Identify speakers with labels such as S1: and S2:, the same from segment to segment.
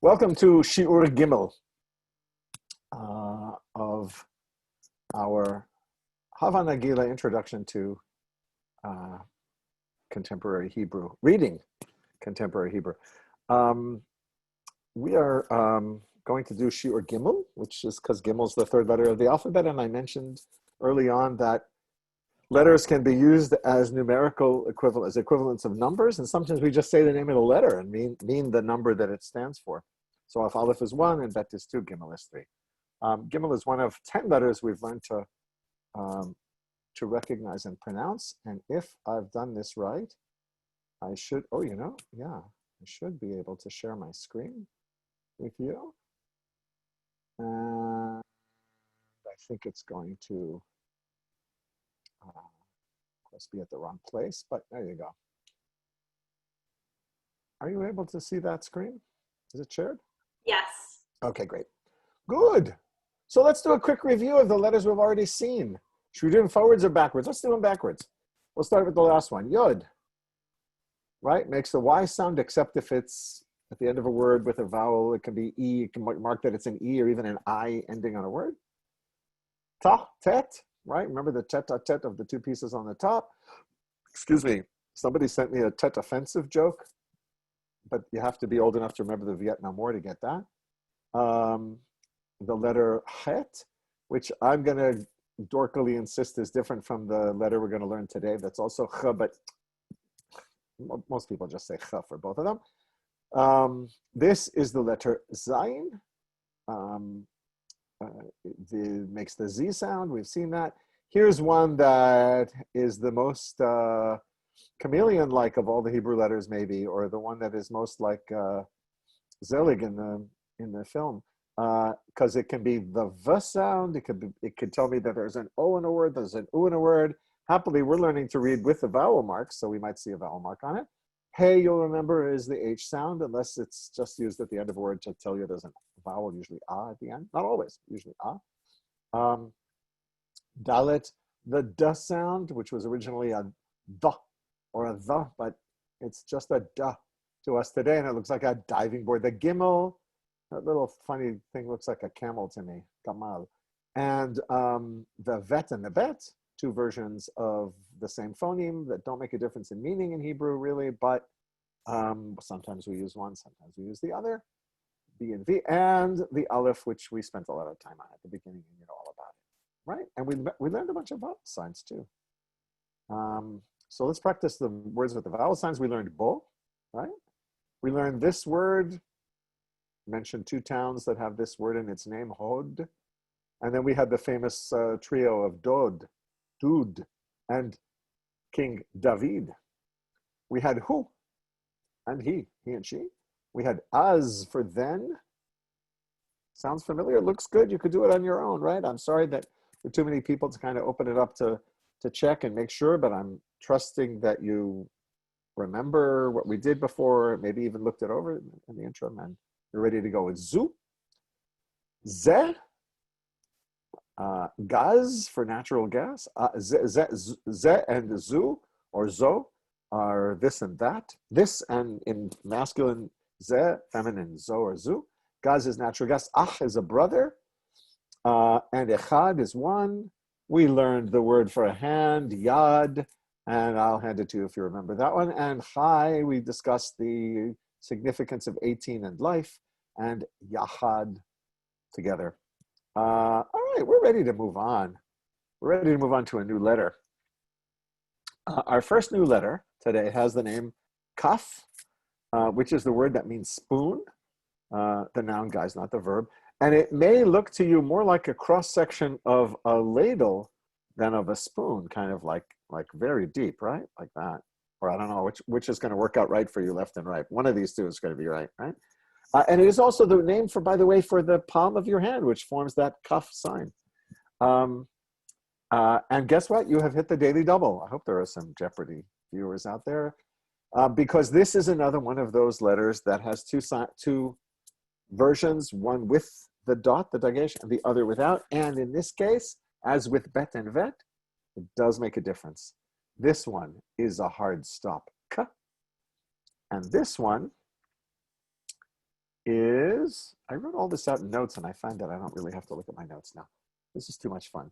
S1: Welcome to Shiur Gimel of our Hava Nagila Introduction to Contemporary Hebrew, reading Contemporary Hebrew. We are going to do Shiur Gimel, which is because Gimel is the third letter of the alphabet, and I mentioned early on that letters can be used as numerical equivalents of numbers, and sometimes we just say the name of the letter and mean the number that it stands for. So if Aleph is 1 and Bet is 2, Gimel is 3. Gimel is one of 10 letters we've learned to recognize and pronounce. And if I've done this right, I should, I should be able to share my screen with you. And I think it's going to, of course, be at the wrong place, but there you go. Are you able to see that screen? Is it shared?
S2: Yes.
S1: Okay, great. Good. So let's do a quick review of the letters we've already seen. Should we do them forwards or backwards? Let's do them backwards. We'll start with the last one. Yod. Right? Makes the Y sound, except if it's at the end of a word with a vowel. It can be E. It can mark that it's an E or even an I ending on a word. Ta, tet. Right? Remember the tet of the two pieces on the top. Excuse me. Somebody sent me a tet offensive joke, but you have to be old enough to remember the Vietnam War to get that. The letter het, which I'm going to dorkily insist is different from the letter we're going to learn today. That's also ch, but most people just say ch for both of them. This is the letter zayin. Makes the Z sound. We've seen that. Here's one that is the most chameleon-like of all the Hebrew letters, maybe, or the one that is most like Zelig in the film, because it can be the V sound. It could tell me that there's an O in a word, there's an U in a word. Happily, we're learning to read with the vowel marks, so we might see a vowel mark on it. Hey, you'll remember, is the H sound, unless it's just used at the end of a word to tell you there's a vowel, usually A at the end. Not always, usually A. Dalet, the D sound, which was originally a D or a the, but it's just a D to us today, and it looks like a diving board. The Gimel, that little funny thing looks like a camel to me, Gamal. And the Vet and the Bet, two versions of the same phoneme that don't make a difference in meaning in Hebrew, really, but sometimes we use one, sometimes we use the other, B and V, and the Aleph, which we spent a lot of time on at the beginning, and you know all about it, right? And we learned a bunch of vowel signs too. So let's practice the words with the vowel signs. We learned bo, right? We learned this word, mentioned two towns that have this word in its name, Hod. And then we had the famous trio of Dod, Dud, and King David. We had Hu, and he and she. We had Az for then. Sounds familiar? Looks good. You could do it on your own, right? I'm sorry that there are too many people to kind of open it up to check and make sure, but I'm trusting that you remember what we did before, maybe even looked it over in the interim, and you're ready to go with Zu. Ze, Gaz for natural gas. Ze and Zu or Zo are this and that. This and in masculine Ze, feminine Zo or Zu. Gaz is natural gas. Ach is a brother. And Echad is one. We learned the word for a hand, Yad, and I'll hand it to you if you remember that one. And Chai, we discussed the significance of 18 and life, and Yachad together. All right, we're ready to move on. We're ready to move on to a new letter. Our first new letter today has the name Kaf, which is the word that means spoon, the noun, guys, not the verb. And it may look to you more like a cross-section of a ladle than of a spoon, kind of like very deep, right? Like that. Or I don't know, which is going to work out right for you, left and right. One of these two is going to be right? And it is also the name for, by the way, for the palm of your hand, which forms that kaf sign. And guess what? You have hit the daily double. I hope there are some Jeopardy viewers out there, because this is another one of those letters that has two versions, one with the dot, the dagesh, and the other without. And in this case, as with bet and vet, it does make a difference. This one is a hard stop, k. And this one is I wrote all this out in notes, and I find that I don't really have to look at my notes now. This is too much fun.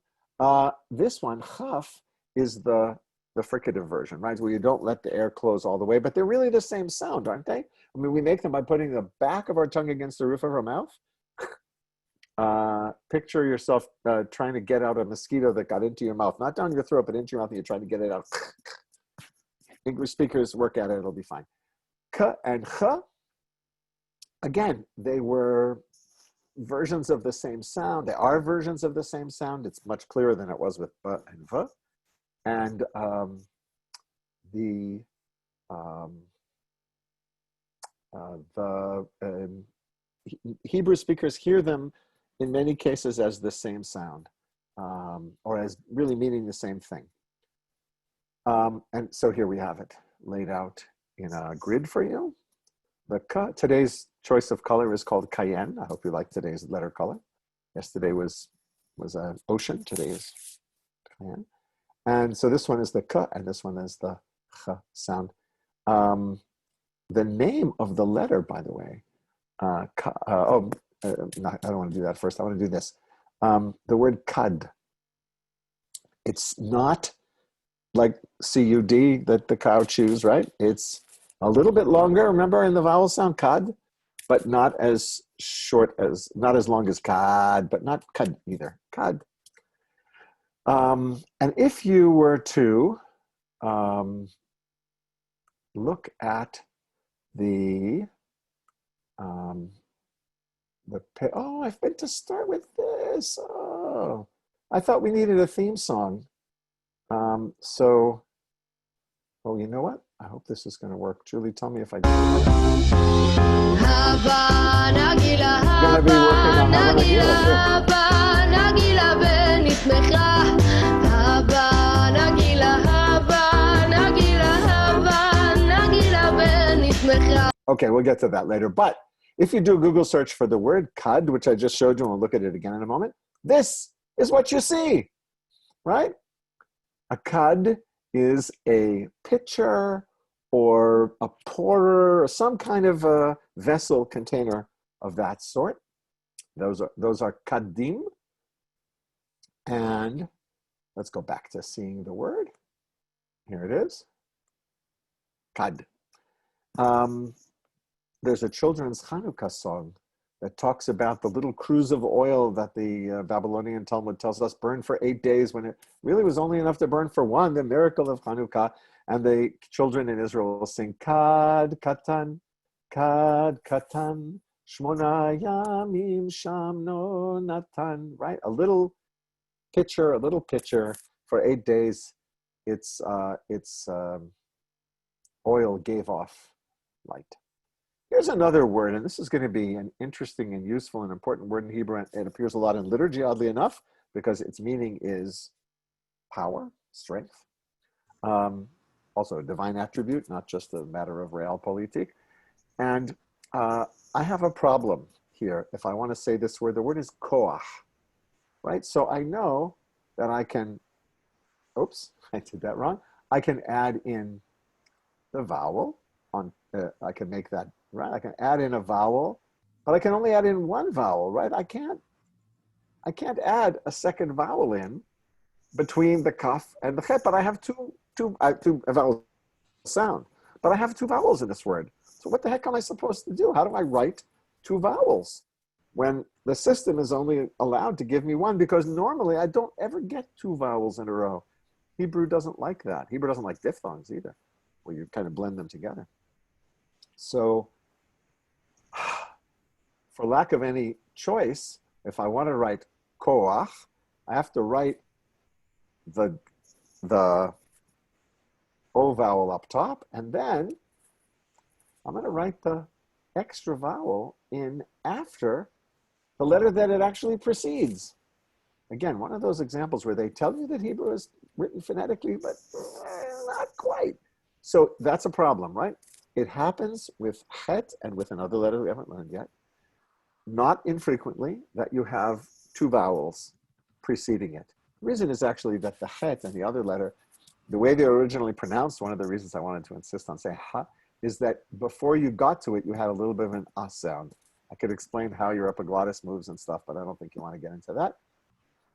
S1: This one, chaf, is the fricative version, right? Where you don't let the air close all the way, but they're really the same sound, aren't they? I mean, we make them by putting the back of our tongue against the roof of our mouth. Picture yourself trying to get out a mosquito that got into your mouth, not down your throat, but into your mouth, and you're trying to get it out. English speakers, work at it, it'll be fine. K and ch, again, they were versions of the same sound. They are versions of the same sound. It's much clearer than it was with b and v. And Hebrew speakers hear them in many cases as the same sound, or as really meaning the same thing. And so here we have it laid out in a grid for you. Today's choice of color is called cayenne. I hope you like today's letter color. Yesterday was an ocean. Today is cayenne. And so this one is the k, and this one is the ch sound. The name of the letter, by the way, I don't want to do that first. I want to do this. The word kad. It's not like C-U-D that the cow chews, right? It's a little bit longer, remember, in the vowel sound, kad, but not as not as long as kad, but not kad either, kad. And if you were to look at I've been to start with this. Oh, I thought we needed a theme song. You know what? I hope this is going to work. Julie, tell me if I do. Going to be working on Okay, we'll get to that later. But if you do a Google search for the word kad, which I just showed you, and we'll look at it again in a moment, this is what you see, right? A kad is a pitcher or a pourer or some kind of a vessel container of that sort. Those are kadim. And let's go back to seeing the word. Here it is, kad. There's a children's Hanukkah song that talks about the little cruse of oil that the Babylonian Talmud tells us burned for 8 days when it really was only enough to burn for one, the miracle of Hanukkah. And the children in Israel will sing, kad katan, shmona yamim shamno natan, right? A little pitcher for 8 days, its oil gave off light. Here's another word, and this is going to be an interesting and useful and important word in Hebrew. It appears a lot in liturgy, oddly enough, because its meaning is power, strength. Also a divine attribute, not just a matter of realpolitik. And I have a problem here. If I want to say this word, the word is koach, right? So I know that I can, oops, I did that wrong. I can add in the vowel on, I can make that, right? I can add in a vowel, but I can only add in one vowel, right? I can't add a second vowel in between the kaf and the chet, but I have two vowel sound, but I have two vowels in this word. So what the heck am I supposed to do? How do I write two vowels when the system is only allowed to give me one? Because normally I don't ever get two vowels in a row. Hebrew doesn't like that. Hebrew doesn't like diphthongs either, where you kind of blend them together. So for lack of any choice, if I want to write koach, I have to write the O vowel up top, and then I'm going to write the extra vowel in after the letter that it actually precedes. Again, one of those examples where they tell you that Hebrew is written phonetically, but not quite. So that's a problem, right? It happens with chet and with another letter we haven't learned yet, not infrequently, that you have two vowels preceding it. The reason is actually that the chet and the other letter, the way they were originally pronounced, one of the reasons I wanted to insist on saying ha, is that before you got to it, you had a little bit of an ah sound. I could explain how your epiglottis moves and stuff, but I don't think you want to get into that.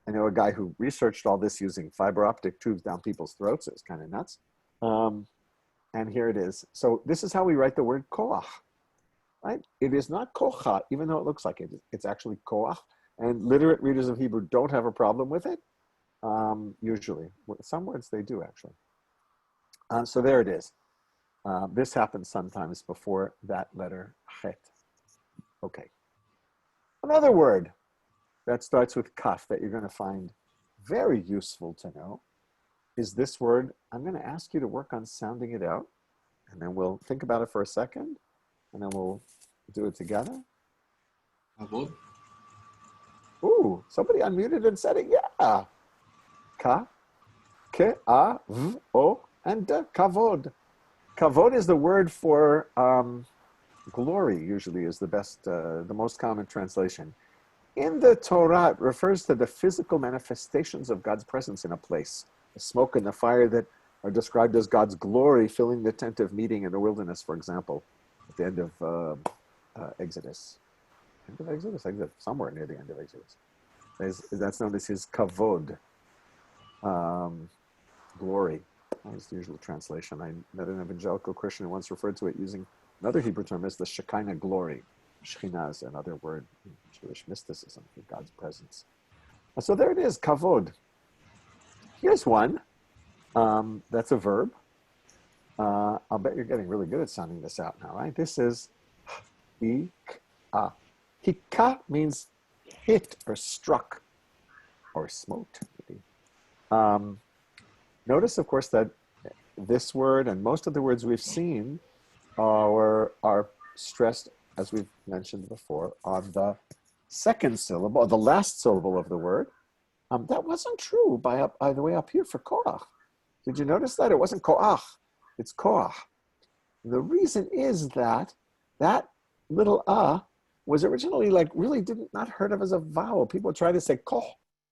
S1: I know a guy who researched all this using fiber optic tubes down people's throats. It was kind of nuts. And here it is. So this is how we write the word koach, right? It is not kocha, even though it looks like it. It's actually koach. And literate readers of Hebrew don't have a problem with it, usually. Some words they do, actually. So there it is. This happens sometimes before that letter chet. Okay. Another word that starts with kaf that you're going to find very useful to know is this word. I'm going to ask you to work on sounding it out, and then we'll think about it for a second, and then we'll do it together.
S2: Kavod.
S1: Ooh, somebody unmuted and said it. Yeah. Ka, ke, a, v, o, and de, kavod. Kavod is the word for glory, usually is the best, the most common translation. In the Torah, it refers to the physical manifestations of God's presence in a place. The smoke and the fire that are described as God's glory filling the tent of meeting in the wilderness, for example, at the end of Exodus. End of Exodus? Somewhere near the end of Exodus. That's known as his kavod, glory. That's the usual translation. I met an evangelical Christian who once referred to it using another Hebrew term as the Shekinah glory. Shekhinah is another word in Jewish mysticism for God's presence. So there it is, kavod. Here's one that's a verb. I'll bet you're getting really good at sounding this out now, right? This is hika. Hika means hit or struck or smote, maybe. Notice, of course, that this word and most of the words we've seen are stressed, as we've mentioned before, on the second syllable, or the last syllable of the word. That wasn't true, by the way, up here for koach. Did you notice that? It wasn't koach, it's koach. The reason is that little was originally really not heard of as a vowel. People try to say koch,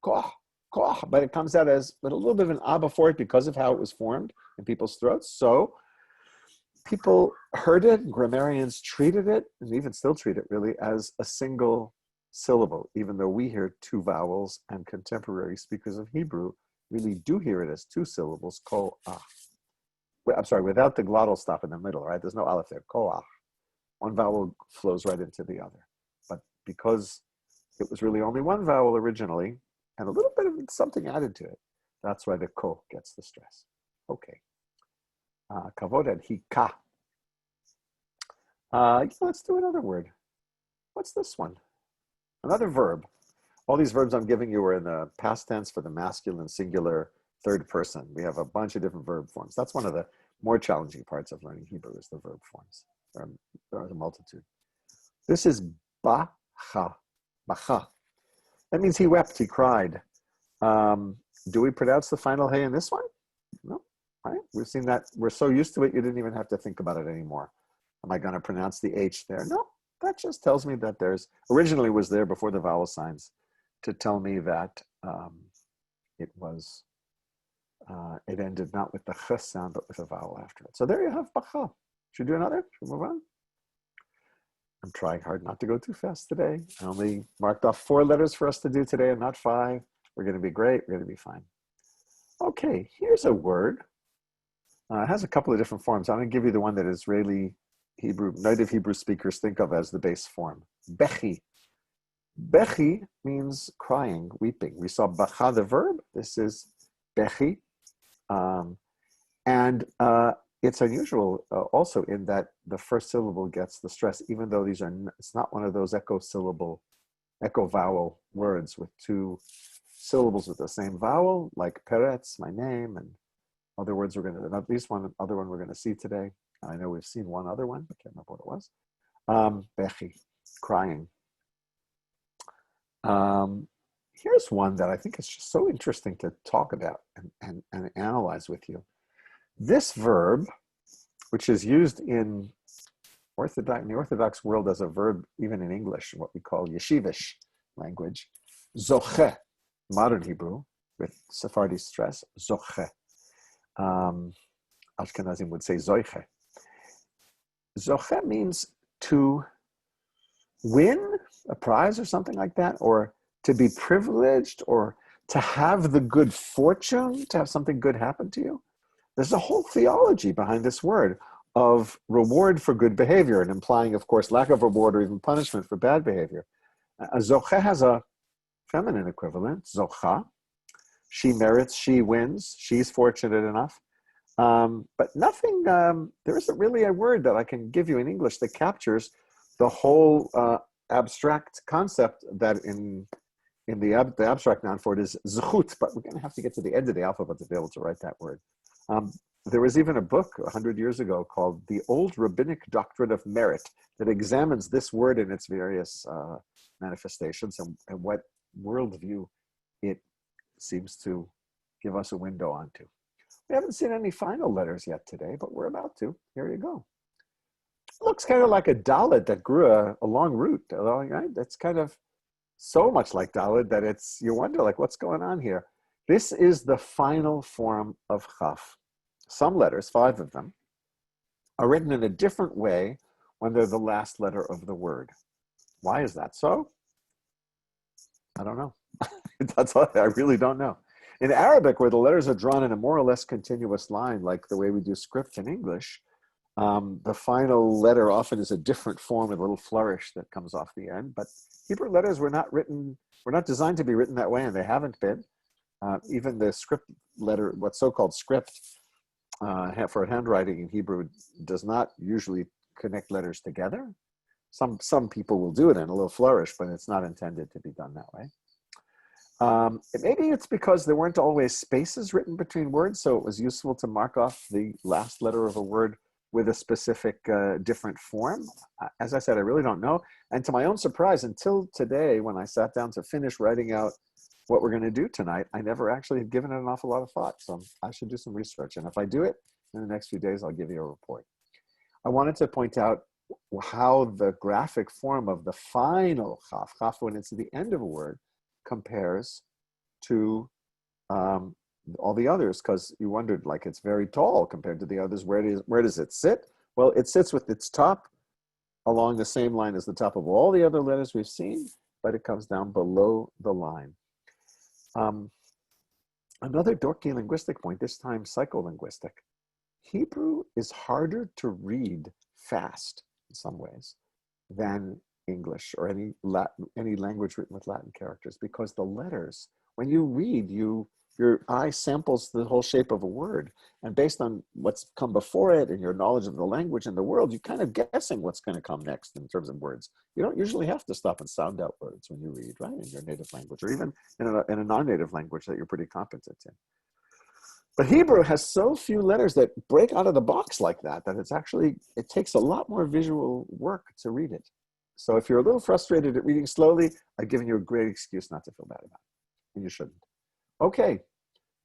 S1: koch, koch, but it comes out as with a little bit of an before it because of how it was formed in people's throats. So people heard it, grammarians treated it, and even still treat it really as a single syllable, even though we hear two vowels and contemporary speakers of Hebrew really do hear it as two syllables, koach. I'm sorry, without the glottal stop in the middle, right? There's no aleph there, koach. One vowel flows right into the other. But because it was really only one vowel originally, and a little bit of something added to it, that's why the ko gets the stress. Okay. Kavod and hika. Let's do another word. What's this one? Another verb. All these verbs I'm giving you are in the past tense for the masculine, singular, third person. We have a bunch of different verb forms. That's one of the more challenging parts of learning Hebrew is the verb forms. There are a multitude. This is bacha. Bacha. That means he wept, he cried. Do we pronounce the final hey in this one? No. Right? We've seen that. We're so used to it, you didn't even have to think about it anymore. Am I going to pronounce the H there? No. That just tells me that originally was there before the vowel signs to tell me that it ended not with the ch sound, but with a vowel after it. So there you have bacha. Should we do another? Should we move on? I'm trying hard not to go too fast today. I only marked off 4 letters for us to do today and not 5. We're going to be great. We're going to be fine. Okay, here's a word. It has a couple of different forms. I'm going to give you the one that Israeli native Hebrew speakers think of as the base form. Bechi. Bechi means crying, weeping. We saw bacha, the verb. This is bechi. It's unusual also in that the first syllable gets the stress, even though it's not one of those echo vowel words with 2 syllables with the same vowel, like Peretz, my name, and other words at least one other one we're going to see today. I know we've seen one other one, I can't remember what it was. Bechi, crying. Here's one that I think is just so interesting to talk about and analyze with you. This verb, which is used in the Orthodox world as a verb, even in English, what we call yeshivish language, zoche, modern Hebrew, with Sephardi stress, zoche. Ashkenazim would say zoiche. Zoche means to win a prize or something like that, or to be privileged, or to have the good fortune, to have something good happen to you. There's a whole theology behind this word of reward for good behavior, and implying, of course, lack of reward or even punishment for bad behavior. A zocheh has a feminine equivalent, zocha. She merits, she wins, she's fortunate enough. But nothing, there isn't really a word that I can give you in English that captures the whole abstract concept that in the abstract noun for it is zechut, but we're going to have to get to the end of the alphabet to be able to write that word. There was even a book 100 years ago called The Old Rabbinic Doctrine of Merit that examines this word in its various manifestations and what worldview it seems to give us a window onto. We haven't seen any final letters yet today, but we're about to. Here you go. It looks kind of like a Dalet that grew a long root. Right? That's kind of so much like Dalet that you wonder, like, what's going on here? This is the final form of Chaf. Some letters, 5 of them, are written in a different way when they're the last letter of the word. Why is that so? I don't know. That's all, I really don't know. In Arabic, where the letters are drawn in a more or less continuous line, like the way we do script in English, the final letter often is a different form, a little flourish that comes off the end. But Hebrew letters were not designed to be written that way, and they haven't been. Even the script letter, what's so-called script for handwriting in Hebrew, does not usually connect letters together. Some people will do it in a little flourish, but it's not intended to be done that way. Maybe it's because there weren't always spaces written between words, so it was useful to mark off the last letter of a word with a specific different form. As I said, I really don't know. And to my own surprise, until today, when I sat down to finish writing out what we're going to do tonight, I never actually had given it an awful lot of thought. So I should do some research. And if I do it in the next few days, I'll give you a report. I wanted to point out how the graphic form of the final chaf when it's at the end of a word, compares to all the others, because you wondered, like, it's very tall compared to the others. Where does it sit? Well, it sits with its top along the same line as the top of all the other letters we've seen, but it comes down below the line. Another dorky linguistic point, this time psycholinguistic. Hebrew is harder to read fast in some ways than English or any language written with Latin characters, because the letters, when you read, your eye samples the whole shape of a word, and based on what's come before it and your knowledge of the language and the world, you're kind of guessing what's going to come next in terms of words. You don't usually have to stop and sound out words when you read, right, in your native language, or even in a non-native language that you're pretty competent in. But Hebrew has so few letters that break out of the box like that it takes a lot more visual work to read it. So if you're a little frustrated at reading slowly, I've given you a great excuse not to feel bad about it, and you shouldn't. Okay,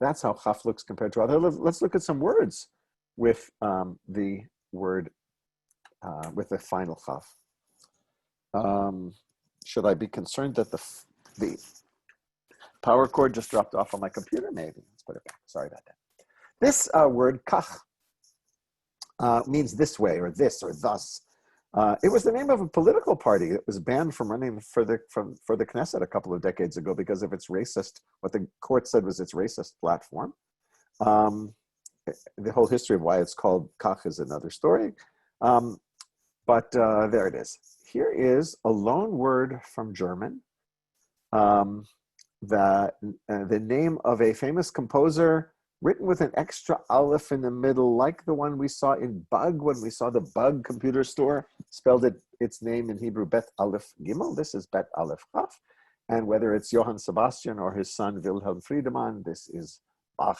S1: that's how chaf looks compared to other. Let's look at some words with the word, with the final chaf. Should I be concerned that the power cord just dropped off on my computer? Maybe. Let's put it back. Sorry about that. This word, kach, means this way, or this, or thus. It was the name of a political party that was banned from running for the Knesset a couple of decades ago because of its racist, what the court said was its racist platform. The whole history of why it's called kach is another story. But there it is. Here is a loan word from German. The name of a famous composer, written with an extra aleph in the middle, like the one we saw in Bug when we saw the Bug computer store, spelled its name in Hebrew Bet Aleph Gimel. This is Bet Aleph Chaf. And whether it's Johann Sebastian or his son Wilhelm Friedemann, this is Bach.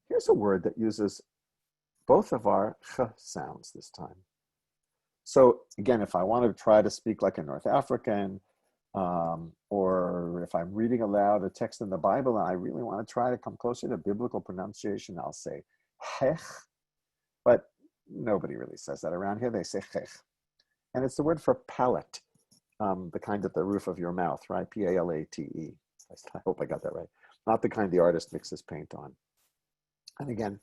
S1: Here's a word that uses both of our ch sounds this time. So again, if I want to try to speak like a North African, or if I'm reading aloud a text in the Bible and I really want to try to come closer to biblical pronunciation, I'll say hech, but nobody really says that around here. They say chech. And it's the word for palate, the kind at the roof of your mouth, right? P-A-L-A-T-E. I hope I got that right. Not the kind the artist mixes paint on. And again,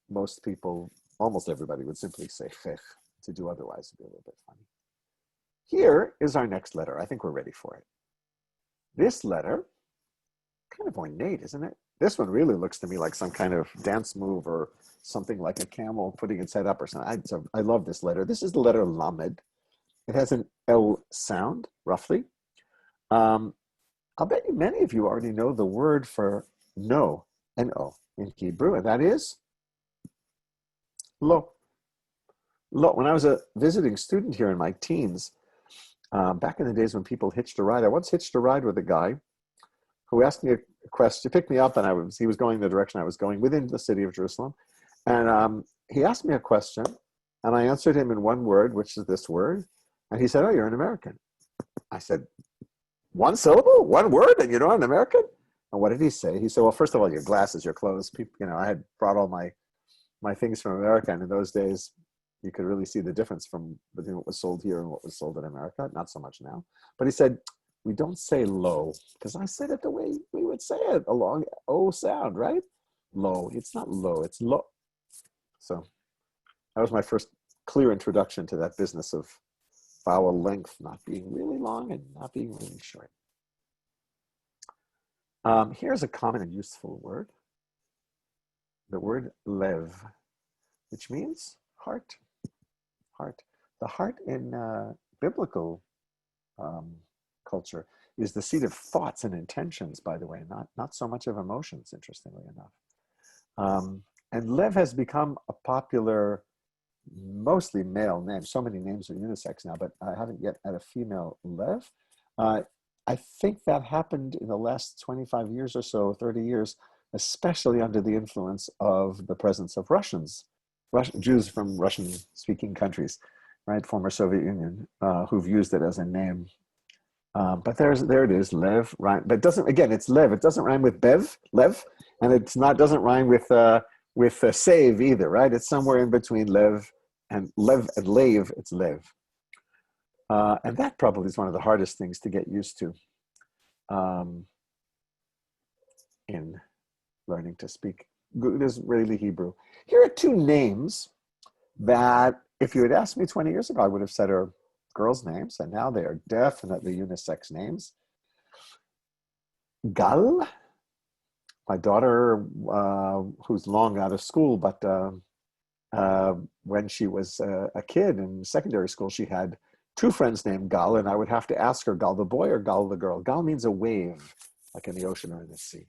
S1: most people, almost everybody would simply say chech. To do otherwise would be a little bit funny. Here is our next letter. I think we're ready for it. This letter, kind of ornate, isn't it? This one really looks to me like some kind of dance move or something like a camel putting its head up or something. I love this letter. This is the letter Lamed. It has an L sound, roughly. I'll bet you many of you already know the word for no, N-O, in Hebrew, and that is lo. Lo. When I was a visiting student here in my teens, back in the days when people hitched a ride, I once hitched a ride with a guy who asked me a question, picked me up, and he was going the direction I was going within the city of Jerusalem. And he asked me a question, and I answered him in one word, which is this word. And he said, "Oh, you're an American." I said, "One syllable, one word, and you're not an American?" And what did he say? He said, "Well, first of all, your glasses, your clothes. People, I had brought all my things from America, and in those days, you could really see the difference between what was sold here and what was sold in America. Not so much now." But he said, "We don't say low," because I said it the way we would say it, a long O sound, right? Low. It's not low, it's low. So that was my first clear introduction to that business of vowel length not being really long and not being really short. Here's a common and useful word. The word lev, which means heart. Heart. The heart in biblical culture is the seat of thoughts and intentions, by the way, not so much of emotions, interestingly enough. And Lev has become a popular, mostly male name. So many names are unisex now, but I haven't yet had a female Lev. I think that happened in the last 25 years or so, 30 years, especially under the influence of the presence of Jews from Russian-speaking countries, right, former Soviet Union, who've used it as a name. But there it is, Lev, right? But it doesn't, again, it's Lev. It doesn't rhyme with Lev, and it's doesn't rhyme with save either, right? It's somewhere in between Lev and Lev, it's Lev. And that probably is one of the hardest things to get used to in learning to speak good Israeli Hebrew. Here are two names that, if you had asked me 20 years ago, I would have said are girls' names, and now they are definitely unisex names. Gal, my daughter, who's long out of school, but when she was a kid in secondary school, she had two friends named Gal, and I would have to ask her, Gal the boy or Gal the girl? Gal means a wave, like in the ocean or in the sea.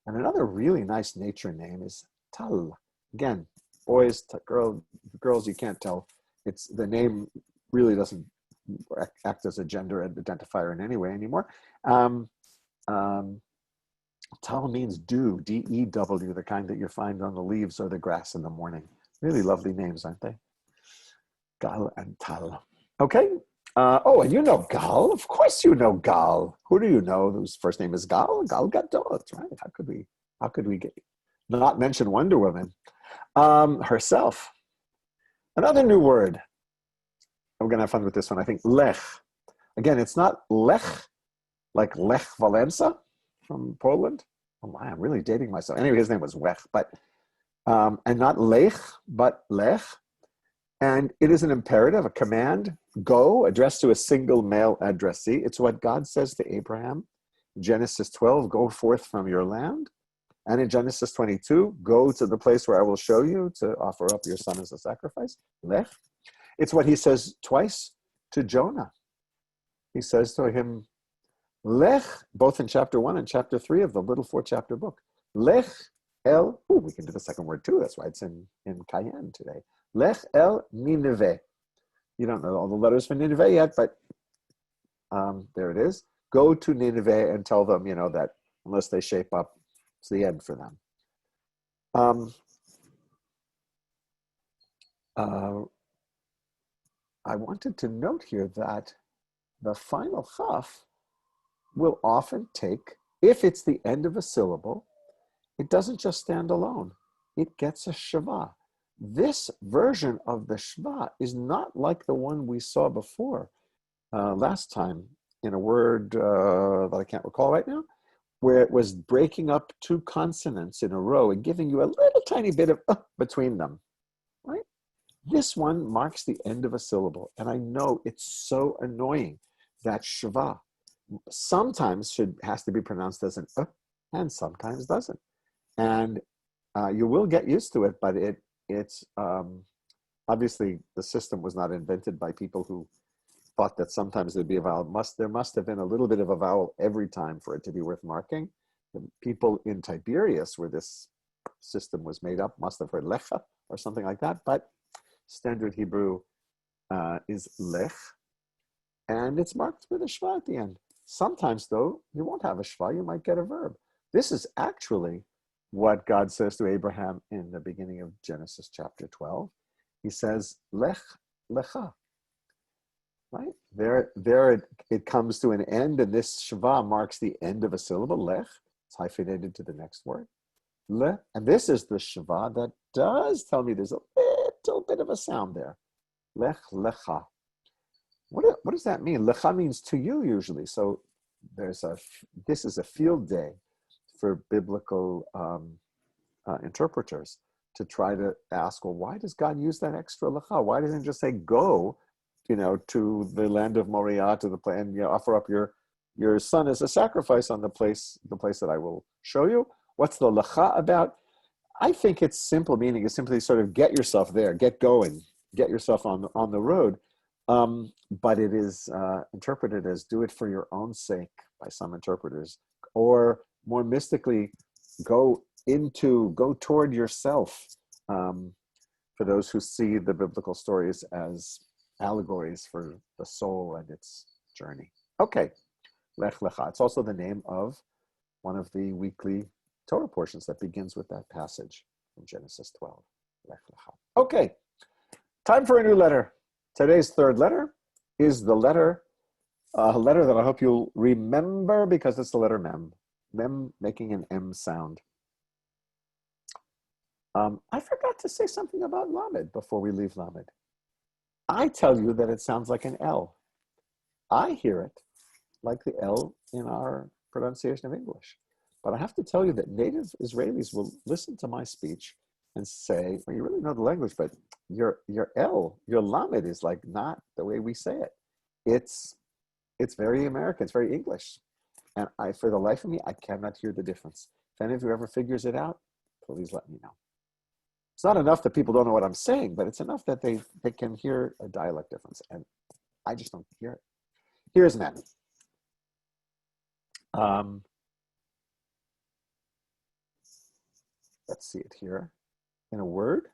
S1: And another really nice nature name is Tal. Again, boys, girls, you can't tell. It's the name really doesn't act as a gender identifier in any way anymore. Tal means dew, D-E-W, the kind that you find on the leaves or the grass in the morning. Really lovely names, aren't they? Gal and Tal. Okay. And you know Gal. Of course you know Gal. Who do you know whose first name is Gal? Gal Gadot, right? How could we not mention Wonder Woman? Herself. Another new word. We're going to have fun with this one. I think Lech. Again, it's not Lech, like Lech Walesa from Poland. Oh my, I'm really dating myself. Anyway, his name was Wech, and not Lech, but Lech. And it is an imperative, a command, go, addressed to a single male addressee. It's what God says to Abraham. In Genesis 12, go forth from your land. And in Genesis 22, go to the place where I will show you to offer up your son as a sacrifice. Lech. It's what he says twice to Jonah. He says to him, Lech, both in chapter 1 and chapter 3 of the little 4-chapter book. Lech el, we can do the second word too. That's why it's in Cayenne today. Lech el Nineveh. You don't know all the letters for Nineveh yet, but there it is. Go to Nineveh and tell them, that unless they shape up, it's the end for them. I wanted to note here that the final chaf will often take, if it's the end of a syllable, it doesn't just stand alone. It gets a shava. This version of the shva is not like the one we saw before last time in a word that I can't recall right now, where it was breaking up two consonants in a row and giving you a little tiny bit of between them, right? This one marks the end of a syllable. And I know it's so annoying that shva sometimes has to be pronounced as an and sometimes doesn't. And you will get used to it, but it's obviously the system was not invented by people who thought that sometimes there'd be a vowel. There must have been a little bit of a vowel every time for it to be worth marking. The people in Tiberias, where this system was made up, must have heard lecha or something like that, but standard Hebrew is lech, and it's marked with a shva at the end. Sometimes, though, you won't have a shva, you might get a verb. This is actually what God says to Abraham in the beginning of Genesis chapter 12. He says, lech lecha. Right? There it comes to an end, and this shva marks the end of a syllable, lech. It's hyphenated to the next word. Le, and this is the shva that does tell me there's a little bit of a sound there. Lech lecha. What does that mean? Lecha means to you usually. So this is a field day for biblical interpreters to try to ask, well, why does God use that extra lecha? Why doesn't he just say go, to the land of Moriah, to the place, and offer up your son as a sacrifice on the place that I will show you? What's the lecha about? I think its simple meaning is simply sort of get yourself there, get going, get yourself on the road. But it is interpreted as do it for your own sake by some interpreters, or more mystically, go toward yourself, for those who see the biblical stories as allegories for the soul and its journey. Okay, Lech Lecha. It's also the name of one of the weekly Torah portions that begins with that passage from Genesis 12. Lech Lecha. Okay, time for a new letter. Today's third letter is the letter, a letter that I hope you'll remember because it's the letter Mem. Mem making an M sound. I forgot to say something about Lamed before we leave Lamed. I tell you that it sounds like an L. I hear it like the L in our pronunciation of English. But I have to tell you that native Israelis will listen to my speech and say, well, you really know the language, but your L, your Lamed is like not the way we say it. It's very American, it's very English. And for the life of me, I cannot hear the difference. If any of you ever figures it out, please let me know. It's not enough that people don't know what I'm saying, but it's enough that they can hear a dialect difference. And I just don't hear it. Here's Mem. Let's see it here. In a word,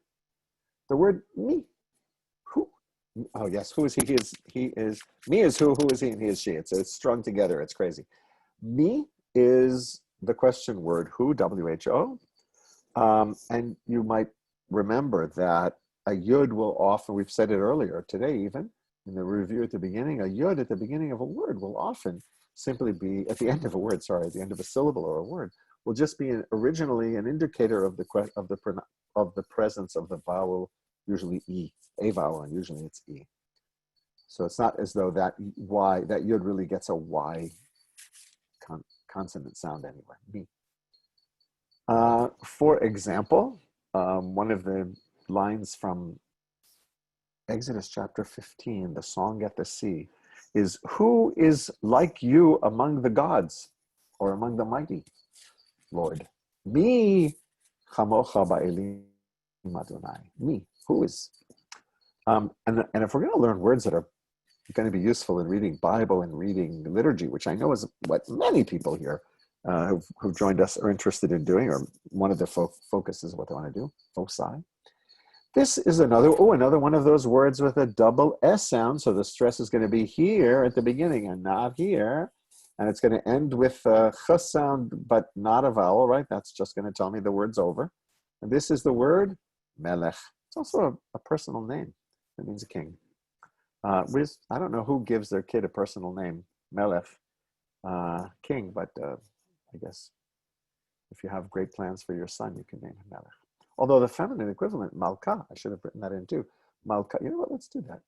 S1: the word me. Who? Oh yes, who is he? He is me is who is he, and he is she. It's strung together. It's crazy. Me is the question word who, W-H-O. And you might remember that a yud will often, we've said it earlier today even, in the review at the beginning, a yud at the beginning of a word will often simply be, at the end of a word, at the end of a syllable or a word, will just be originally an indicator of the presence of the vowel, usually E, a vowel, and usually it's E. So it's not as though that yud really gets a Y consonant sound anywhere. Me. For example, one of the lines from Exodus chapter 15, the song at the sea, is, who is like you among the gods or among the mighty, Lord? Me, chamocha ba'elim Adonai. Me, who is? And if we're going to learn words that are going to be useful in reading Bible and reading liturgy, which I know is what many people here who've joined us are interested in doing, or one of the focuses of what they want to do, foci. This is another one of those words with a double S sound. So the stress is going to be here at the beginning and not here. And it's going to end with a ch sound, but not a vowel, right? That's just going to tell me the word's over. And this is the word melech. It's also a personal name. It means a king. I don't know who gives their kid a personal name, melech, king, but I guess if you have great plans for your son, you can name him melech. Although the feminine equivalent, malka, I should have written that in too. Malka, you know what, let's do that.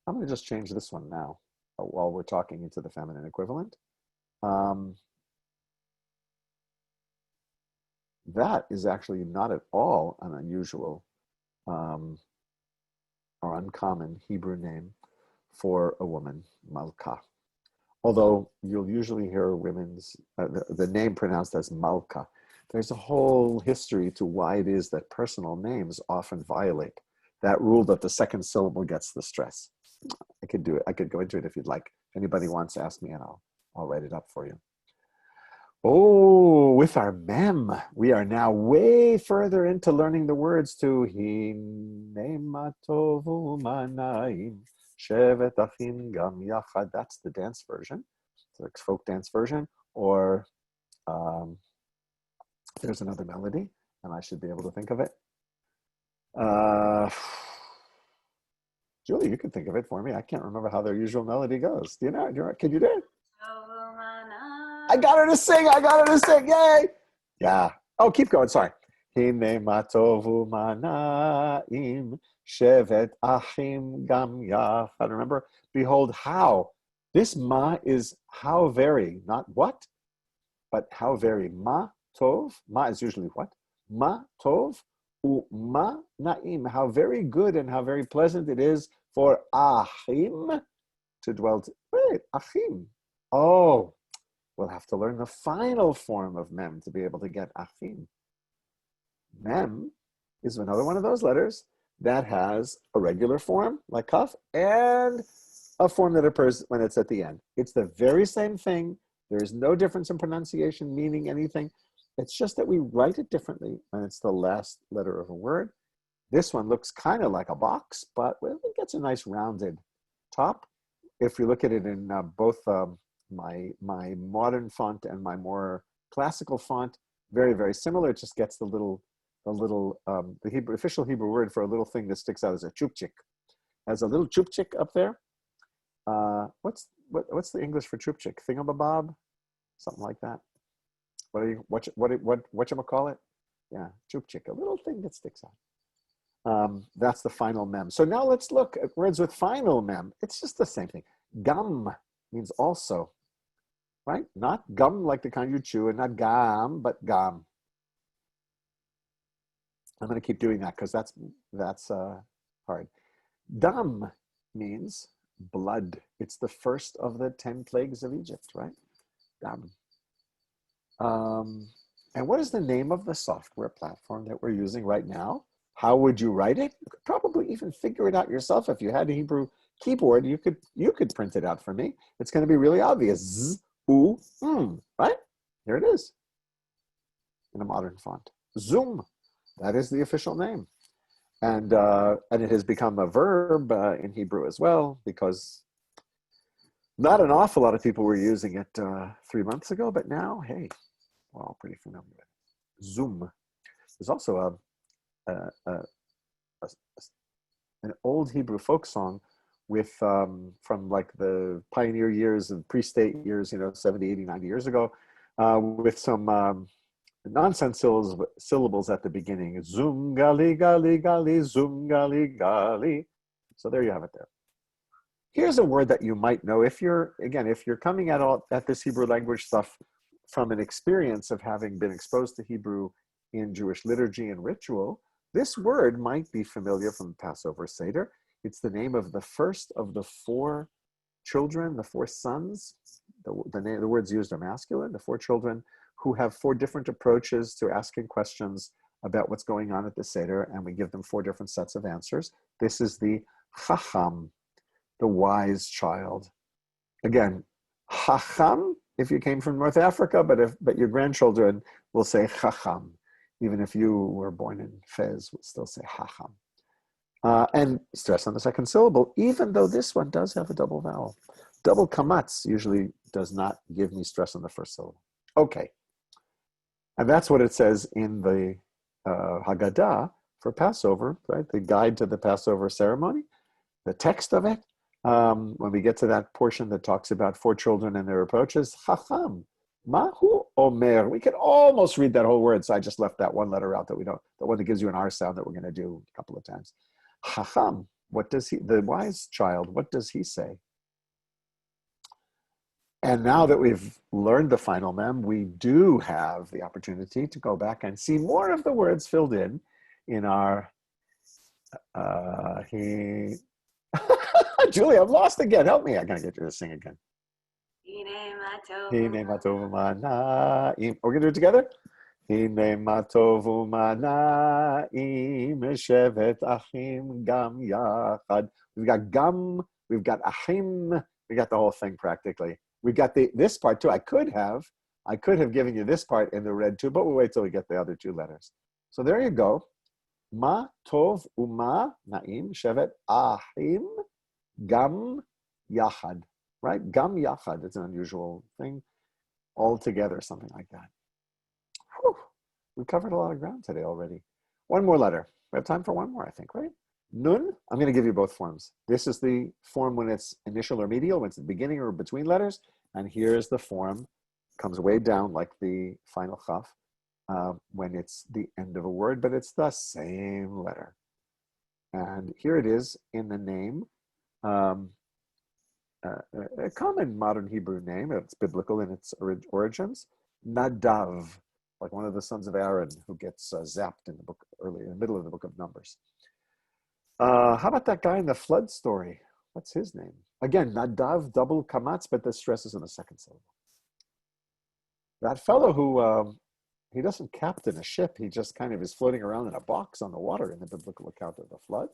S1: I'm going to just change this one now while we're talking into the feminine equivalent. That is actually not at all an unusual or uncommon Hebrew name for a woman, Malka. Although you'll usually hear the name pronounced as Malka. There's a whole history to why it is that personal names often violate that rule that the second syllable gets the stress. I could do it. I could go into it if you'd like. If anybody wants to ask me, and I'll write it up for you. Oh, with our mem, we are now way further into learning the words to Hine matovu manaim shevet achim gam yachad. That's the dance version, the folk dance version. Or there's another melody, and I should be able to think of it. Julie, you can think of it for me. I can't remember how their usual melody goes. Do you know? Can you do it? I got her to sing. Yay! Yeah. Oh, keep going. Sorry. Hine matovu manaim shevet achim gam yachad. Remember? Behold, how. This ma is how very, not what, but how very. Ma tov. Ma is usually what? Ma tov. Ma naim, how very good and how very pleasant it is for achim to dwell. Wait, achim. Oh, we'll have to learn the final form of mem to be able to get achim. Mem is another one of those letters that has a regular form, like kaf, and a form that occurs when it's at the end. It's the very same thing. There is no difference in pronunciation, meaning anything. It's just that we write it differently when it's the last letter of a word. This one looks kind of like a box, but it gets a nice rounded top. If you look at it in both my modern font and my more classical font, very, very similar. It just gets the official Hebrew word for a little thing that sticks out as a chupchik. Has a little chupchik up there. What's the English for chupchik? Thingamabob? Something like that. What you call it? Yeah, chupchik, a little thing that sticks out. That's the final mem. So now let's look at words with final mem. It's just the same thing. Gum means also, right? Not gum like the kind you chew, and not gam, but gam. I'm going to keep doing that because that's hard. Dam means blood. It's the first of the 10 plagues of Egypt, right? Dam. And what is the name of the software platform that we're using right now? How would you write it? You could probably even figure it out yourself. If you had a Hebrew keyboard, you could print it out for me. It's going to be really obvious. Z, U, right? Here it is in a modern font. Zoom, that is the official name. And it has become a verb in Hebrew as well, because not an awful lot of people were using it 3 months ago, but now, hey, we're all pretty familiar with it. Zoom. There's also an old Hebrew folk song with from like the pioneer years and pre-state years, 70, 80, 90 years ago, with some nonsense syllables at the beginning. Zoom gali gali gali, zoom gali gali. So there you have it there. Here's a word that you might know if you're coming at this Hebrew language stuff from an experience of having been exposed to Hebrew in Jewish liturgy and ritual. This word might be familiar from Passover Seder. It's the name of the first of the 4 children, the 4 sons. The words used are masculine, the 4 children who have 4 different approaches to asking questions about what's going on at the Seder, and we give them 4 different sets of answers. This is the Chacham, the wise child. Again, Chacham, if you came from North Africa, but your grandchildren will say Chacham. Even if you were born in Fez, we'll still say Chacham. And stress on the second syllable, even though this one does have a double vowel. Double kamatz usually does not give me stress on the first syllable. Okay. And that's what it says in the Haggadah for Passover, right? The guide to the Passover ceremony, the text of it. When we get to that portion that talks about 4 children and their approaches, Chacham, Mahu Omer. We can almost read that whole word, so I just left that one letter out that we don't, the one that gives you an R sound that we're going to do a couple of times. Chacham, the wise child, what does he say? And now that we've learned the final mem, we do have the opportunity to go back and see more of the words filled in our He. Julie, I'm lost again. Help me. I gotta get you to sing again. Hine ma tov u'mana'im. We're gonna do it together. Hine ma tov u'mana'im shevet achim gam yachad. We've got gam. We've got achim. We got the whole thing practically. We got this part too. I could have given you this part in the red too, but we'll wait till we get the other two letters. So there you go. Ma tov uma na'im shevet ahim gam yachad. Right? Gam yachad. It's an unusual thing. All together, something like that. Whew. We covered a lot of ground today already. One more letter. We have time for one more, I think, right? Nun. I'm going to give you both forms. This is the form when it's initial or medial, when it's the beginning or between letters. And here's the form. Comes way down like the final chaf. When it's the end of a word, but it's the same letter. And here it is in the name, a common modern Hebrew name. It's biblical in its origins. Nadav, like one of the sons of Aaron who gets zapped in the book early in the middle of the book of Numbers. How about that guy in the flood story? What's his name? Again, Nadav, double kamatz, but the stress is in the second syllable. That fellow who he doesn't captain a ship, he just kind of is floating around in a box on the water in the biblical account of the flood,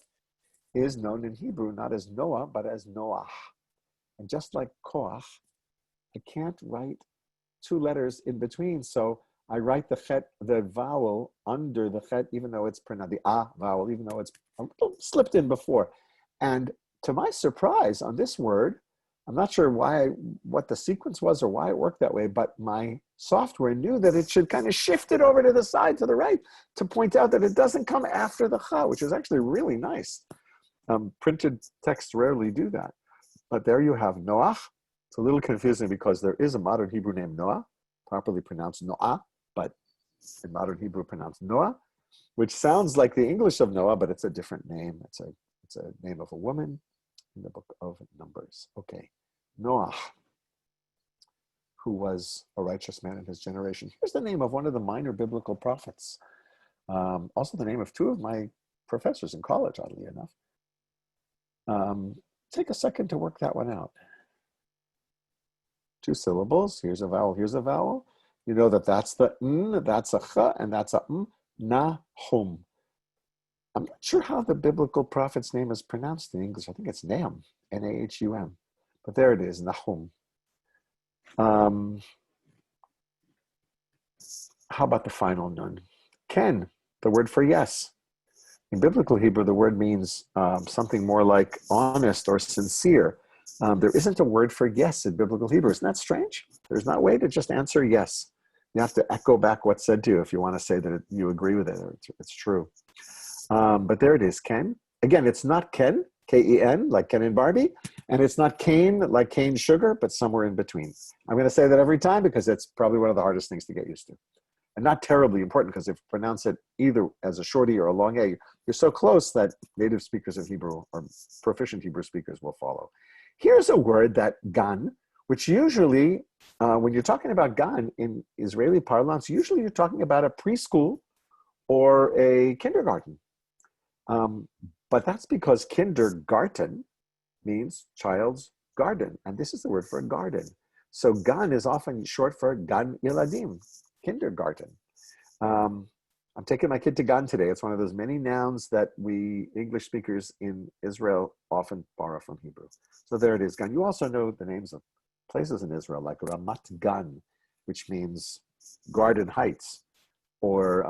S1: is known in Hebrew not as Noah, but as Noah. And just like koach, I can't write two letters in between, so I write the chet, the vowel under the chet, even though it's pronounced, the ah vowel, even though it's slipped in before. And to my surprise, on this word, I'm not sure what the sequence was or why it worked that way, but my software knew that it should kind of shift it over to the side, to the right, to point out that it doesn't come after the cha, which is actually really nice. Printed texts rarely do that. But there you have Noach. It's a little confusing because there is a modern Hebrew named Noah, properly pronounced Noah, but in modern Hebrew pronounced Noah, which sounds like the English of Noah, but it's a different name. It's a name of a woman in the book of Numbers. Okay, Noah, who was a righteous man in his generation. Here's the name of one of the minor biblical prophets. Also the name of two of my professors in college, oddly enough. Take a second to work that one out. Two syllables. Here's a vowel. Here's a vowel. You know that that's the n, that's a ch, and that's a m. Nahum. I'm not sure how the biblical prophet's name is pronounced in English. I think it's Nahum, N-A-H-U-M. But there it is, Nahum. How about the final nun? Ken, the word for yes. In biblical Hebrew, the word means something more like honest or sincere. There isn't a word for yes in biblical Hebrew. Isn't that strange? There's not a way to just answer yes. You have to echo back what's said to you if you want to say that you agree with it or it's true. But there it is, Ken. Again, it's not Ken, K-E-N, like Ken and Barbie, and it's not cane, like cane sugar, but somewhere in between. I'm going to say that every time because it's probably one of the hardest things to get used to. And not terribly important because if you pronounce it either as a shorty or a long A, you're so close that native speakers of Hebrew or proficient Hebrew speakers will follow. Here's a word that gan, which usually, when you're talking about gan in Israeli parlance, usually you're talking about a preschool or a kindergarten. But that's because kindergarten means child's garden. And this is the word for a garden. So gan is often short for gan iladim, kindergarten. I'm taking my kid to gan today. It's one of those many nouns that we English speakers in Israel often borrow from Hebrew. So there it is, gan. You also know the names of places in Israel like Ramat Gan, which means Garden Heights. Or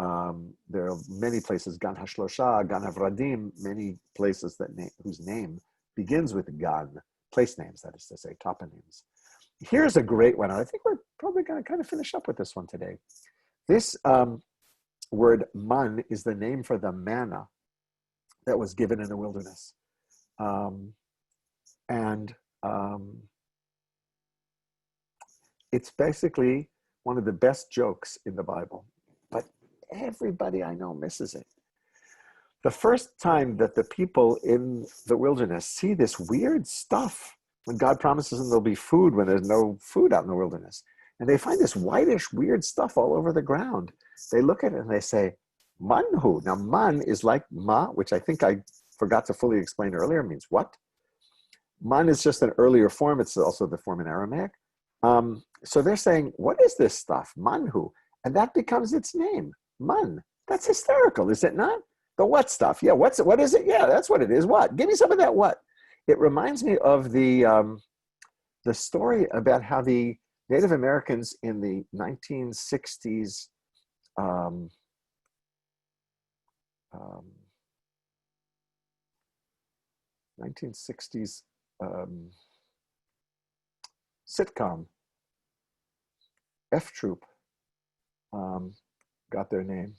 S1: there are many places, Gan Hashlosha, Gan Havradim, many places whose name begins with Gan, place names, that is to say, toponyms. Here's a great one. I think we're probably going to kind of finish up with this one today. This word man is the name for the manna that was given in the wilderness. It's basically one of the best jokes in the Bible. But everybody I know misses it. The first time that the people in the wilderness see this weird stuff, when God promises them there'll be food when there's no food out in the wilderness, and they find this whitish weird stuff all over the ground, they look at it and they say, manhu. Now man is like ma, which I think I forgot to fully explain earlier means what. Man is just an earlier form. It's also the form in Aramaic. So they're saying, what is this stuff? Manhu. And that becomes its name. Man. That's hysterical, is it not? The what stuff. Yeah, what is it? Yeah, that's what it is. What? Give me some of that what. It reminds me of the story about how the Native Americans in the 1960s 1960s sitcom, F Troop, got their name.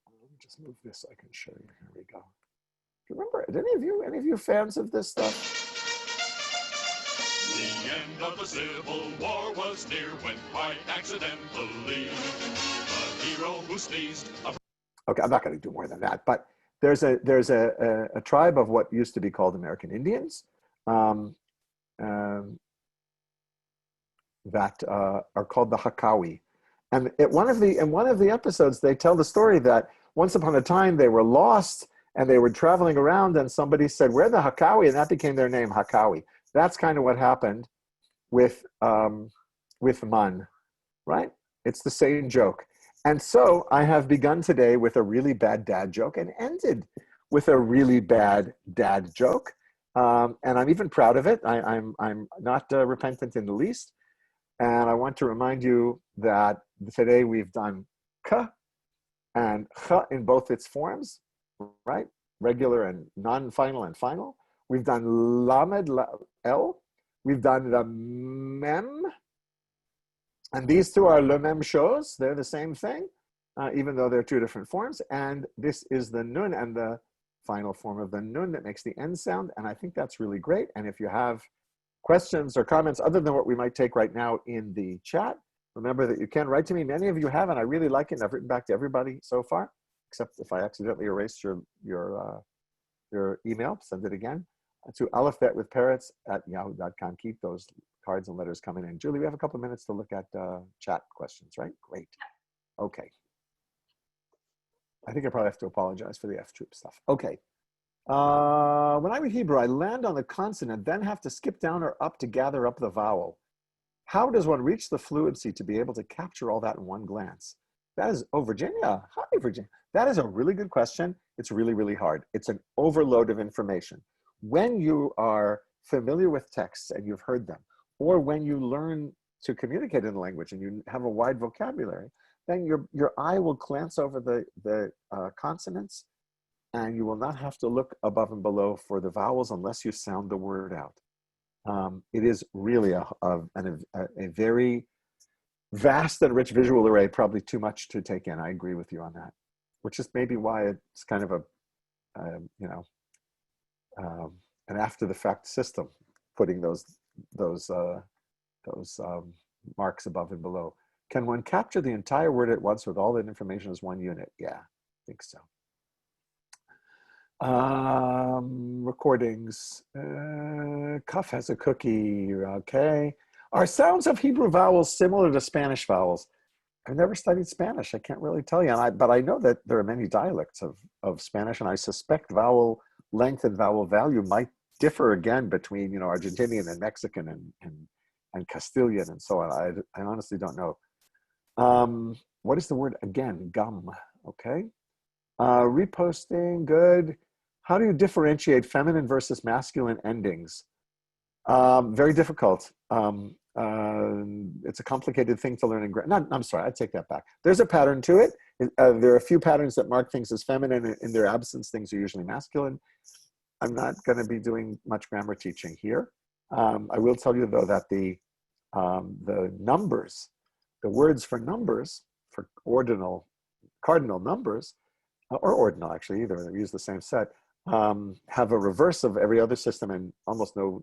S1: Let me just move this so I can show you. Here we go. Do you remember? Any of you fans of this stuff?
S3: The end of the Civil War was near when quite accidentally the hero who sneezed.
S1: Okay, I'm not going to do more than that, but there's a tribe of what used to be called American Indians that are called the Hakawi. And in one of the episodes, they tell the story that once upon a time they were lost and they were traveling around, and somebody said, "We're the Hakawi," and that became their name, Hakawi. That's kind of what happened with Man, right? It's the same joke. And so I have begun today with a really bad dad joke and ended with a really bad dad joke. And I'm even proud of it. I'm not repentant in the least. And I want to remind you that today we've done ka and cha in both its forms, right? Regular and non-final and final. We've done lamed, el. We've done the mem. And these two are le même chose. They're the same thing, even though they're two different forms. And this is the nun and the final form of the nun that makes the end sound. And I think that's really great. And if you have questions or comments other than what we might take right now in the chat, remember that you can write to me. Many of you have, and I really like it. And I've written back to everybody so far, except if I accidentally erased your email, send it again to aleph.with@yahoo.com. Keep those cards and letters coming in. Julie, we have a couple of minutes to look at chat questions, right? Great. Okay. I think I probably have to apologize for the F Troop stuff. Okay. When I read Hebrew, I land on the consonant, then have to skip down or up to gather up the vowel. How does one reach the fluency to be able to capture all that in one glance? That is, oh, Virginia. Hi, Virginia. That is a really good question. It's really, really hard. It's an overload of information. When you are familiar with texts and you've heard them, or when you learn to communicate in a language and you have a wide vocabulary, then your eye will glance over the consonants, and you will not have to look above and below for the vowels unless you sound the word out. It is really a very vast and rich visual array, probably too much to take in. I agree with you on that, which is maybe why it's kind of an after-the-fact system, putting those marks above and below. Can one capture the entire word at once with all that information as one unit? Yeah, I think so. Recordings. Cuff has a cookie. Okay. Are sounds of Hebrew vowels similar to Spanish vowels? I've never studied Spanish. I can't really tell you. But I know that there are many dialects of Spanish, and I suspect vowel length and vowel value might differ again between Argentinian and Mexican and Castilian and so on. I honestly don't know. What is the word again? Gum. Okay. Reposting. Good. How do you differentiate feminine versus masculine endings? Very difficult. It's a complicated thing to learn in grammar. I'm sorry, I take that back. There's a pattern to it. There are a few patterns that mark things as feminine. In their absence, things are usually masculine. I'm not going to be doing much grammar teaching here. I will tell you, though, that the numbers, the words for numbers, for cardinal numbers, or ordinal, actually, either, they use the same set, have a reverse of every other system, and almost no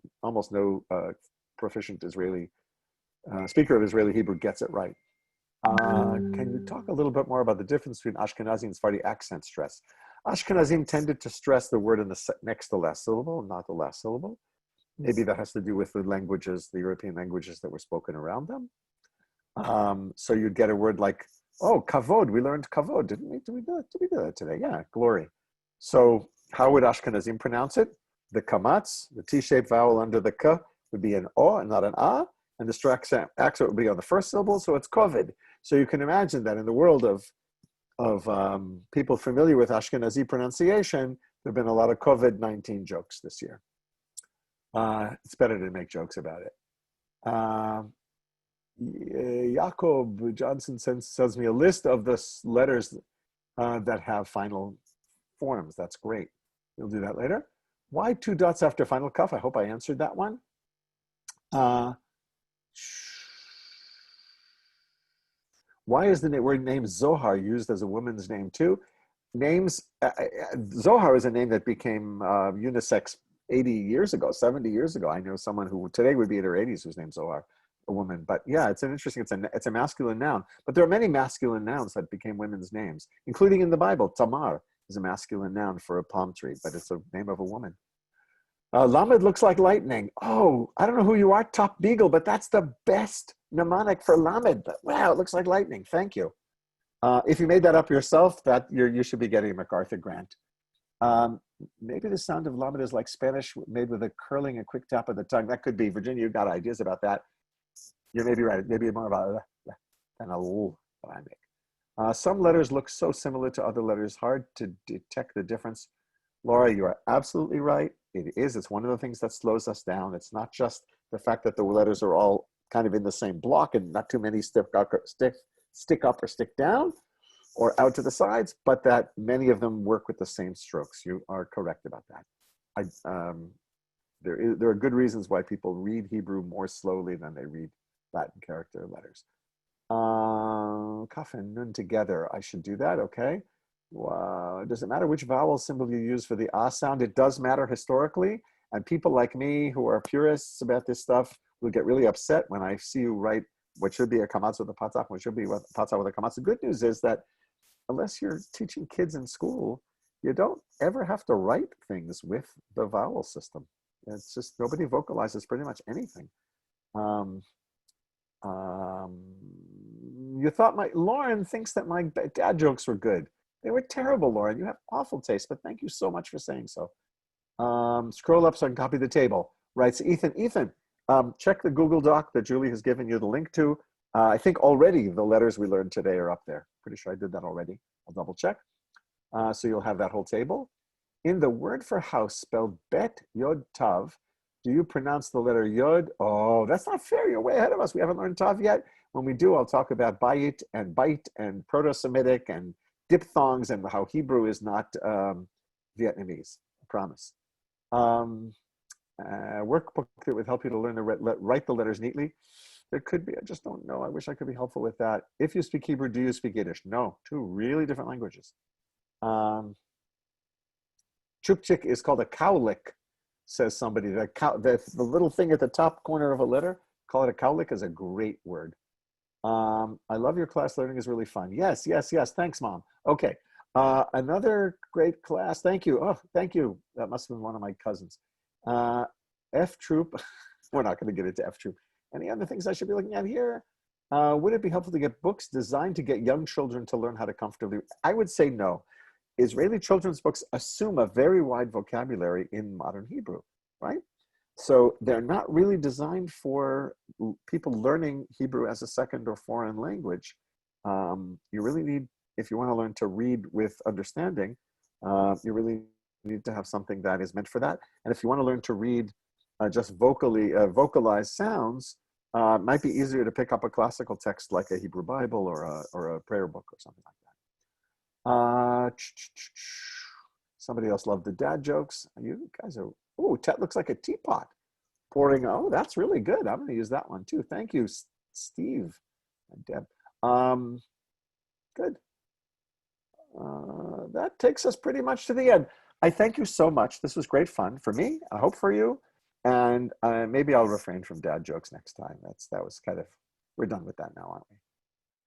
S1: proficient Israeli speaker of Israeli Hebrew gets it right. Can you talk a little bit more about the difference between Ashkenazi and Sephardi accent stress? Ashkenazim tended to stress the word in the next to last syllable, not the last syllable. Maybe that has to do with the languages, the European languages that were spoken around them. So you'd get a word like, oh, kavod, we learned kavod, didn't we? Did we do that today? Yeah, glory. So How would Ashkenazim pronounce it? The kamatz, the T-shaped vowel under the k, would be an o and not an a, and the stress accent would be on the first syllable, so it's kovid. So you can imagine that in the world of people familiar with Ashkenazi pronunciation, there have been a lot of COVID-19 jokes this year. It's better to make jokes about it. Jacob Johnson sends me a list of the letters that have final forms. That's great. You'll do that later. Why 2 dots after final kaf? I hope I answered that one. Why is the word name Zohar used as a woman's name too? Names, Zohar is a name that became unisex 80 years ago, 70 years ago. I know someone who today would be in her 80s whose name's Zohar, a woman. But yeah, it's a masculine noun. But there are many masculine nouns that became women's names, including in the Bible. Tamar is a masculine noun for a palm tree, but it's a name of a woman. Lamed looks like lightning. Oh, I don't know who you are, Top Beagle, but that's the best mnemonic for Lamed. But wow, it looks like lightning. Thank you. If you made that up yourself, you should be getting a MacArthur grant. Maybe the sound of Lamed is like Spanish made with a curling and quick tap of the tongue. That could be. Virginia, you've got ideas about that. You may be right. Maybe more about than a l that I make. Some letters look so similar to other letters, hard to detect the difference. Laura, you are absolutely right. It is. It's one of the things that slows us down. It's not just the fact that the letters are all kind of in the same block and not too many stick up or stick down or out to the sides, but that many of them work with the same strokes. You are correct about that. There are good reasons why people read Hebrew more slowly than they read Latin character letters. Kaf and nun together. I should do that. Okay. Does it matter which vowel symbol you use for the ah sound? It does matter historically. And people like me who are purists about this stuff will get really upset when I see you write what should be a kamatz with a patzak, what should be a patzak with a kamatz. The good news is that unless you're teaching kids in school, you don't ever have to write things with the vowel system. It's just nobody vocalizes pretty much anything. You thought Lauren thinks that my dad jokes were good. They were terrible, Lauren. You have awful taste, but thank you so much for saying so. Scroll up so I can copy the table. Writes Ethan. Ethan, check the Google Doc that Julie has given you the link to. I think already the letters we learned today are up there. Pretty sure I did that already. I'll double check. So you'll have that whole table. In the word for house spelled bet yod tav, do you pronounce the letter yod? Oh, that's not fair. You're way ahead of us. We haven't learned tav yet. When we do, I'll talk about bayit and bite and Proto-Semitic and diphthongs and how Hebrew is not Vietnamese. I promise. Workbook that would help you to learn to write the letters neatly. There could be, I just don't know. I wish I could be helpful with that. If you speak Hebrew, do you speak Yiddish? No, 2 really different languages. Chukchik is called a cowlick, says somebody. The little thing at the top corner of a letter, call it a cowlick, is a great word. I love your class. Learning is really fun. Yes, yes, yes. Thanks, Mom. Okay. Another great class. Thank you. Oh, thank you. That must have been one of my cousins. F Troop. We're not going to get into F Troop. Any other things I should be looking at here? Would it be helpful to get books designed to get young children to learn how to comfortably? I would say no. Israeli children's books assume a very wide vocabulary in modern Hebrew, right? So they're not really designed for people learning Hebrew as a second or foreign language. You really need, if you want to learn to read with understanding, you really need to have something that is meant for that. And if you want to learn to read just vocalized sounds, it might be easier to pick up a classical text like a Hebrew Bible or a prayer book or something like that. Somebody else loved the dad jokes. You guys are, oh, Tet looks like a teapot pouring. Oh, that's really good. I'm going to use that one too. Thank you, Steve and Deb. Good. That takes us pretty much to the end. I thank you so much. This was great fun for me. I hope for you. And maybe I'll refrain from dad jokes next time. That was kind of, we're done with that now, aren't we?